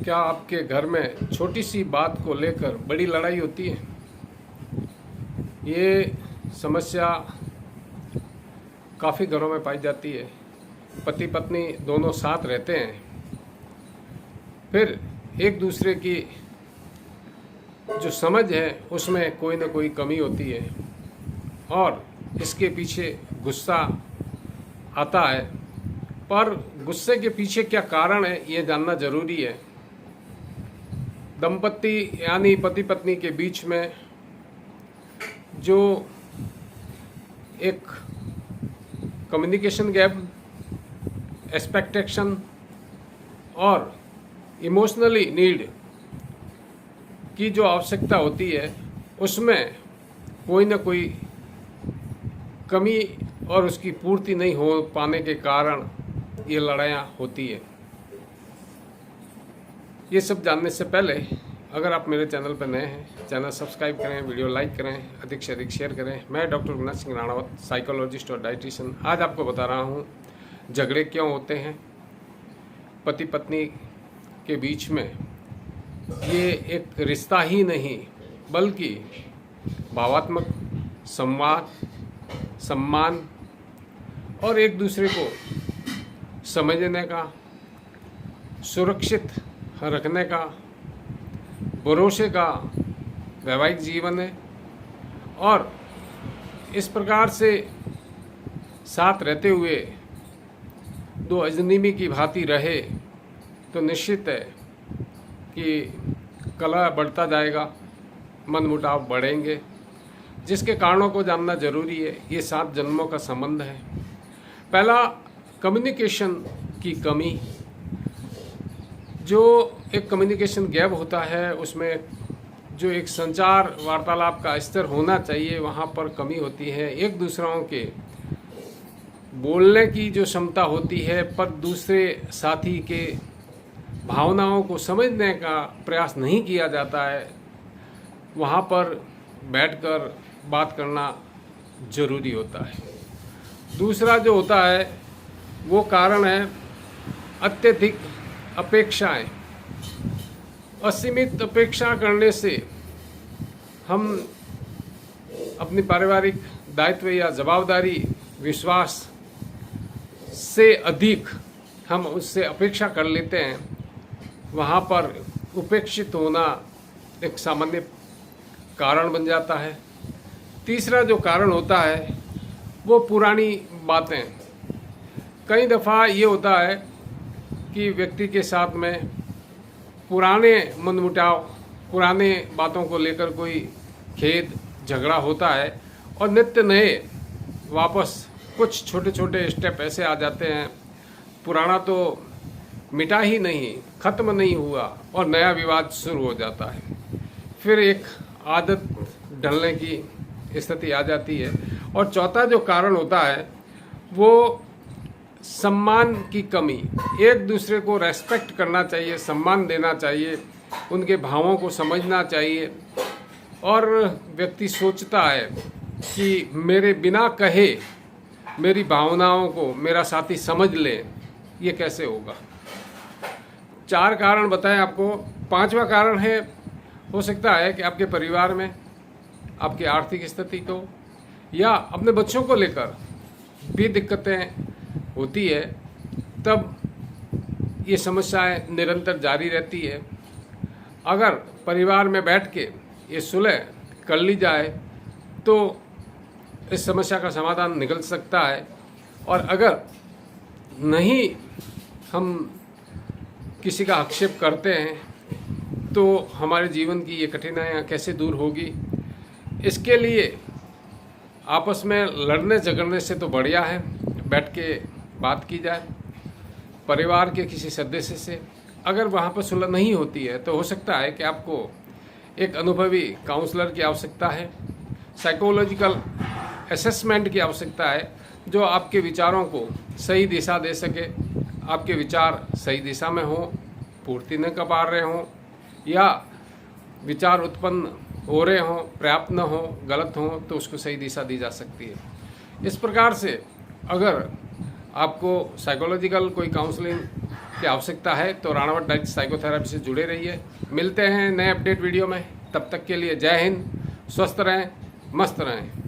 क्या आपके घर में छोटी सी बात को लेकर बड़ी लड़ाई होती है? ये समस्या काफ़ी घरों में पाई जाती है। पति पत्नी दोनों साथ रहते हैं, फिर एक दूसरे की जो समझ है उसमें कोई ना कोई कमी होती है और इसके पीछे गुस्सा आता है। पर गुस्से के पीछे क्या कारण है ये जानना ज़रूरी है। दंपति यानी पति पत्नी के बीच में जो एक कम्युनिकेशन गैप, एक्सपेक्टेशन और इमोशनली नीड की जो आवश्यकता होती है उसमें कोई ना कोई कमी और उसकी पूर्ति नहीं हो पाने के कारण ये लड़ाइयाँ होती है। ये सब जानने से पहले अगर आप मेरे चैनल पर नए हैं, चैनल सब्सक्राइब करें, वीडियो लाइक करें, अधिक से अधिक शेयर करें। मैं डॉक्टर गुरनाथ सिंह राणावत, साइकोलॉजिस्ट और डाइटिशियन। आज आपको बता रहा हूँ झगड़े क्यों होते हैं पति पत्नी के बीच में। ये एक रिश्ता ही नहीं बल्कि भावात्मक संवाद, सम्मान और एक दूसरे को समझने का, सुरक्षित रखने का, भरोसे का वैवाहिक जीवन है। और इस प्रकार से साथ रहते हुए दो अजनबी की भांति रहे तो निश्चित है कि कलह बढ़ता जाएगा, मनमुटाव बढ़ेंगे, जिसके कारणों को जानना जरूरी है। ये 7 जन्मों का संबंध है। पहला, कम्युनिकेशन की कमी। जो एक कम्युनिकेशन गैप होता है उसमें जो एक संचार वार्तालाप का स्तर होना चाहिए वहाँ पर कमी होती है। एक दूसरों के बोलने की जो क्षमता होती है पर दूसरे साथी के भावनाओं को समझने का प्रयास नहीं किया जाता है। वहाँ पर बैठकर बात करना जरूरी होता है। दूसरा जो होता है वो कारण है अत्यधिक अपेक्षाएं। असीमित अपेक्षा करने से हम अपनी पारिवारिक दायित्व या जवाबदारी, विश्वास से अधिक हम उससे अपेक्षा कर लेते हैं। वहाँ पर उपेक्षित होना एक सामान्य कारण बन जाता है। तीसरा जो कारण होता है वो पुरानी बातें। कई दफ़ा ये होता है कि व्यक्ति के साथ में पुराने मनमुटाव, पुराने बातों को लेकर कोई खेद, झगड़ा होता है और नित्य नए वापस कुछ छोटे छोटे स्टेप ऐसे आ जाते हैं। पुराना तो मिटा ही नहीं, ख़त्म नहीं हुआ और नया विवाद शुरू हो जाता है। फिर एक आदत ढलने की स्थिति आ जाती है। और चौथा जो कारण होता है वो सम्मान की कमी। एक दूसरे को रेस्पेक्ट करना चाहिए, सम्मान देना चाहिए, उनके भावों को समझना चाहिए। और व्यक्ति सोचता है कि मेरे बिना कहे मेरी भावनाओं को मेरा साथी समझ ले, ये कैसे होगा। 4 कारण बताएं आपको। 5वां कारण है, हो सकता है कि आपके परिवार में आपकी आर्थिक स्थिति को या अपने बच्चों को लेकर भी दिक्कतें होती है। तब ये समस्याएं निरंतर जारी रहती है। अगर परिवार में बैठ के ये सुलह कर ली जाए तो इस समस्या का समाधान निकल सकता है। और अगर नहीं हम किसी का आक्षेप करते हैं तो हमारे जीवन की ये कठिनाइयाँ कैसे दूर होगी। इसके लिए आपस में लड़ने झगड़ने से तो बढ़िया है बैठ के बात की जाए। परिवार के किसी सदस्य से अगर वहाँ पर सुलह नहीं होती है तो हो सकता है कि आपको एक अनुभवी काउंसलर की आवश्यकता है, साइकोलॉजिकल असेसमेंट की आवश्यकता है, जो आपके विचारों को सही दिशा दे सके। आपके विचार सही दिशा में हों, पूर्ति न कर पा रहे हों या विचार उत्पन्न हो रहे हों, पर्याप्त न हो, गलत हों, तो उसको सही दिशा दी जा सकती है। इस प्रकार से अगर आपको साइकोलॉजिकल कोई काउंसलिंग की आवश्यकता है तो राणावत डाइट साइकोथेरेपी से जुड़े रहिए। मिलते हैं नए अपडेट वीडियो में, तब तक के लिए जय हिंद, स्वस्थ रहें, मस्त रहें।